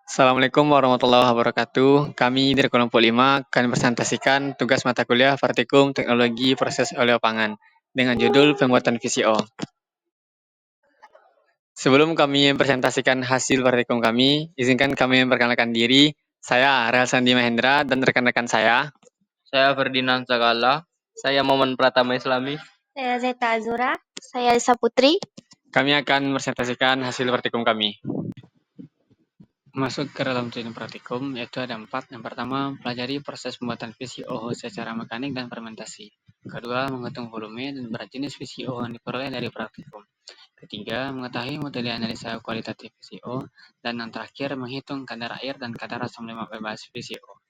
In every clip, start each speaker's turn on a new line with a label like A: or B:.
A: Assalamualaikum warahmatullahi wabarakatuh. Kami dari kelompok 5 akan presentasikan tugas mata kuliah Praktikum Teknologi Proses Oleopangan dengan judul Pembuatan VCO. Sebelum kami mempresentasikan hasil praktikum kami, izinkan kami memperkenalkan diri. Saya Real Sandi Mahendra dan rekan-rekan saya.
B: Saya Ferdinand Sagala. Saya Momen Pratama Islami.
C: Saya Zeta Azura. Saya Lisa Putri.
A: Kami akan mempresentasikan hasil praktikum kami. Masuk ke dalam tujuan praktikum, yaitu ada 4. Yang pertama, pelajari proses pembuatan VCO secara mekanik dan fermentasi. Kedua, menghitung volume dan berat jenis VCO yang diperoleh dari praktikum. Ketiga, mengetahui metode analisa kualitatif VCO. Dan yang terakhir, menghitung kadar air dan kadar asam lemak bebas VCO.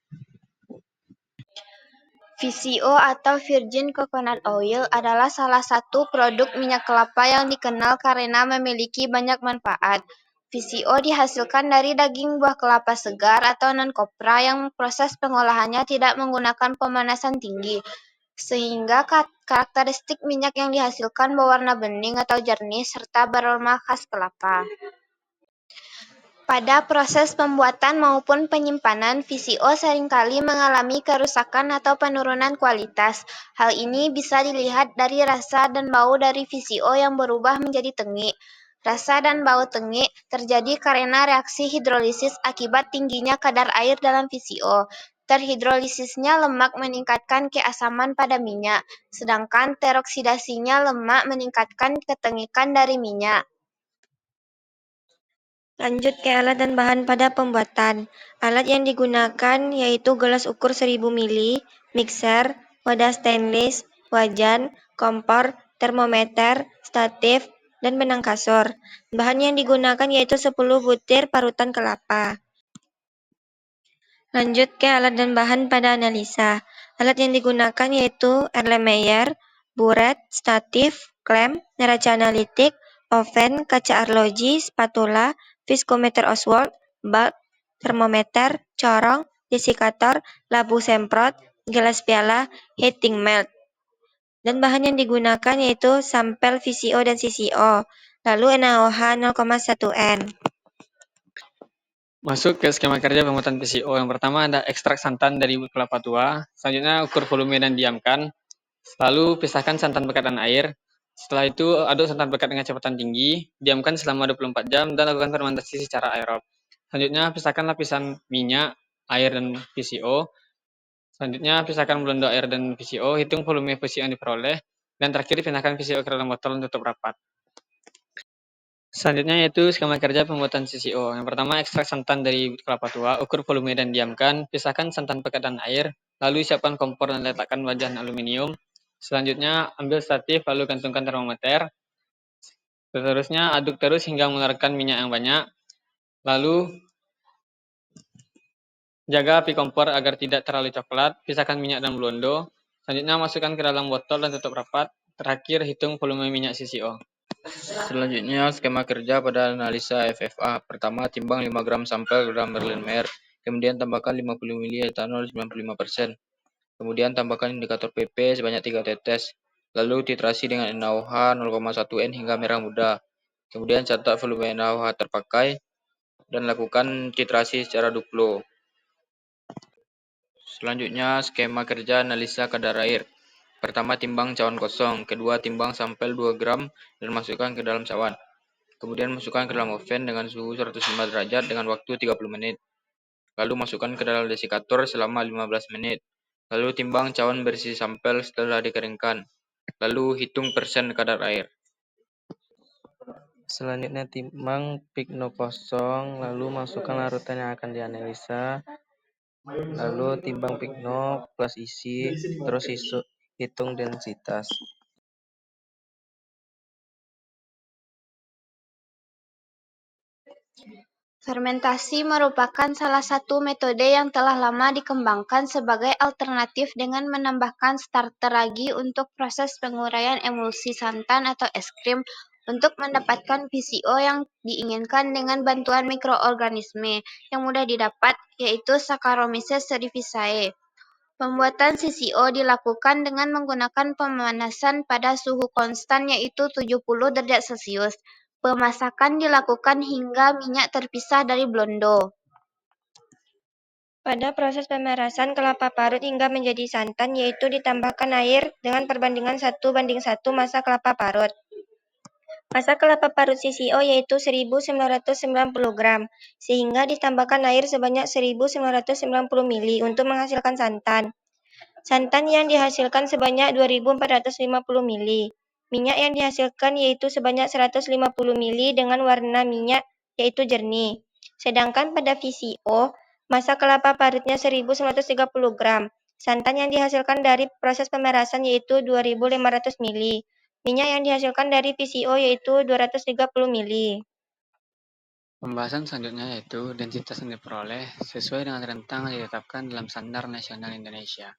C: VCO atau Virgin Coconut Oil adalah salah satu produk minyak kelapa yang dikenal karena memiliki banyak manfaat. VCO dihasilkan dari daging buah kelapa segar atau non-kopra yang proses pengolahannya tidak menggunakan pemanasan tinggi, sehingga karakteristik minyak yang dihasilkan berwarna bening atau jernih serta beraroma khas kelapa. Pada proses pembuatan maupun penyimpanan, VCO seringkali mengalami kerusakan atau penurunan kualitas. Hal ini bisa dilihat dari rasa dan bau dari VCO yang berubah menjadi tengik. Rasa dan bau tengik terjadi karena reaksi hidrolisis akibat tingginya kadar air dalam VCO. Terhidrolisisnya lemak meningkatkan keasaman pada minyak, sedangkan teroksidasinya lemak meningkatkan ketengikan dari minyak. Lanjut ke alat dan bahan pada pembuatan. Alat yang digunakan yaitu gelas ukur 1000 ml, mixer, wadah stainless, wajan, kompor, termometer, statif, dan benang kasur. Bahan yang digunakan yaitu 10 butir parutan kelapa. Lanjut ke alat dan bahan pada analisa. Alat yang digunakan yaitu Erlenmeyer, buret, statif, klem, neraca analitik, oven, kaca arloji, spatula, viskometer Oswald, bak, termometer, corong, desikator, labu semprot, gelas piala, heating melt. Dan bahan yang digunakan yaitu sampel VCO dan CCO, lalu NaOH 0,1 N.
A: Masuk ke skema kerja pembuatan VCO. Yang pertama ada ekstrak santan dari kelapa tua. Selanjutnya ukur volume dan diamkan. Lalu pisahkan santan pekat dan air. Setelah itu aduk santan pekat dengan kecepatan tinggi, diamkan selama 24 jam dan lakukan fermentasi secara aerob. Selanjutnya pisahkan lapisan minyak, air dan VCO. Selanjutnya pisahkan blender air dan VCO, hitung volume VCO yang diperoleh, dan terakhir pindahkan VCO ke dalam botol dan tutup rapat. Selanjutnya yaitu skema kerja pembuatan CCO. Yang pertama ekstrak santan dari kelapa tua, ukur volume dan diamkan, pisahkan santan pekat dan air, lalu siapkan kompor dan letakkan wajan aluminium. Selanjutnya, ambil statif lalu gantungkan termometer. Seterusnya, aduk terus hingga mengeluarkan minyak yang banyak. Lalu, jaga api kompor agar tidak terlalu coklat. Pisahkan minyak dan blondo. Selanjutnya, masukkan ke dalam botol dan tutup rapat. Terakhir, hitung volume minyak CCO.
B: Selanjutnya, skema kerja pada analisa FFA. Pertama, timbang 5 gram sampel gram Erlenmeyer. Kemudian tambahkan 50 ml etanol 95%. Kemudian tambahkan indikator PP sebanyak 3 tetes. Lalu titrasi dengan NaOH 0,1 N hingga merah muda. Kemudian catat volume NaOH terpakai dan lakukan titrasi secara duplo. Selanjutnya, skema kerja analisa kadar air. Pertama, timbang cawan kosong. Kedua, timbang sampel 2 gram dan masukkan ke dalam cawan. Kemudian masukkan ke dalam oven dengan suhu 105 derajat dengan waktu 30 menit. Lalu masukkan ke dalam desikator selama 15 menit. Lalu timbang cawan berisi sampel setelah dikeringkan. Lalu hitung persen kadar air.
D: Selanjutnya timbang pigno kosong, lalu masukkan larutan yang akan dianalisa. Lalu timbang pigno plus isi, terus hitung densitas.
C: Fermentasi merupakan salah satu metode yang telah lama dikembangkan sebagai alternatif dengan menambahkan starter ragi untuk proses penguraian emulsi santan atau es krim untuk mendapatkan VCO yang diinginkan dengan bantuan mikroorganisme yang mudah didapat, yaitu Saccharomyces cerevisiae. Pembuatan CCO dilakukan dengan menggunakan pemanasan pada suhu konstan yaitu 70 derajat Celcius. Pemasakan dilakukan hingga minyak terpisah dari blondo.
E: Pada proses pemerasan kelapa parut hingga menjadi santan, yaitu ditambahkan air dengan perbandingan 1:1 massa kelapa parut. Massa kelapa parut CCO yaitu 1990 gram, sehingga ditambahkan air sebanyak 1990 ml untuk menghasilkan santan. Santan yang dihasilkan sebanyak 2450 ml. Minyak yang dihasilkan yaitu sebanyak 150 ml dengan warna minyak yaitu jernih. Sedangkan pada VCO, massa kelapa parutnya 1930 gram. Santan yang dihasilkan dari proses pemerasan yaitu 2500 ml. Minyak yang dihasilkan dari VCO yaitu 230 ml.
A: Pembahasan selanjutnya yaitu densitas yang diperoleh sesuai dengan rentang yang ditetapkan dalam Standar Nasional Indonesia.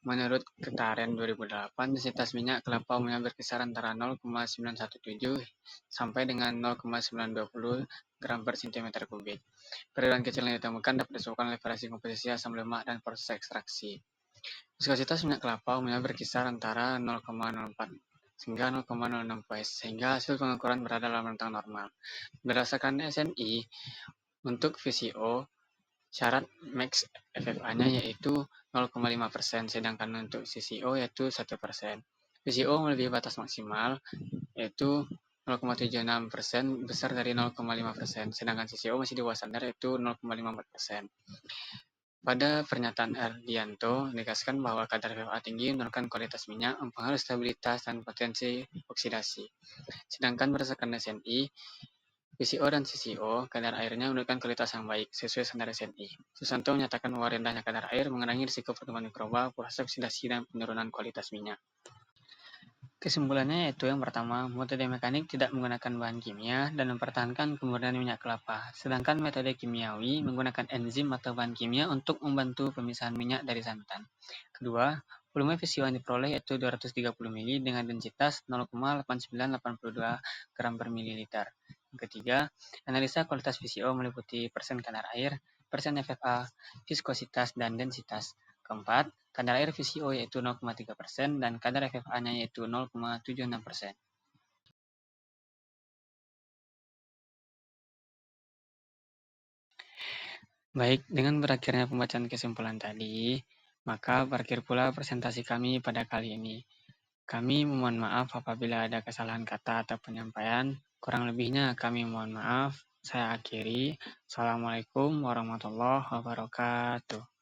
A: Menurut Ketarian 2008, densitas minyak kelapa umumnya berkisar antara 0,917 sampai dengan 0,920 gram per cm kubik. Perbedaan kecil yang ditemukan dapat disebabkan oleh variasi komposisi asam lemak dan proses ekstraksi. Viskositas minyak kelapa umumnya berkisar antara 0,04 hingga 0,06 fps, sehingga hasil pengukuran berada dalam rentang normal. Berdasarkan SNI, untuk VCO, syarat max FFA-nya yaitu 0,5%, sedangkan untuk CCO yaitu 1%. VCO melebihi batas maksimal yaitu 0,76% besar dari 0,5%, sedangkan CCO masih di bawah standar yaitu 0,54%. Pada pernyataan Erdianto, menegaskan bahwa kadar FFA tinggi menurunkan kualitas minyak, mempengaruhi stabilitas dan potensi oksidasi. Sedangkan berdasarkan SNI, VCO dan CCO, kadar airnya menunjukkan kualitas yang baik, sesuai standar SNI. Susanto menyatakan bahwa rendahnya kadar air mengurangi risiko pertumbuhan mikroba, proses oksidasi, dan penurunan kualitas minyak. Kesimpulannya yaitu yang pertama, metode mekanik tidak menggunakan bahan kimia dan mempertahankan kemurnian minyak kelapa. Sedangkan metode kimiawi menggunakan enzim atau bahan kimia untuk membantu pemisahan minyak dari santan. Kedua, volume VCO yang diperoleh yaitu 230 ml dengan densitas 0,8982 gram per mililiter. Yang ketiga, analisa kualitas VCO meliputi persen kadar air, persen FFA, viskositas, dan densitas. Keempat, kadar air VCO yaitu 0,3% dan kadar FFA-nya yaitu 0,76%. Baik, dengan berakhirnya pembacaan kesimpulan tadi, maka berakhir pula presentasi kami pada kali ini. Kami memohon maaf apabila ada kesalahan kata atau penyampaian. Kurang lebihnya kami mohon maaf. Saya akhiri. Assalamualaikum warahmatullahi wabarakatuh.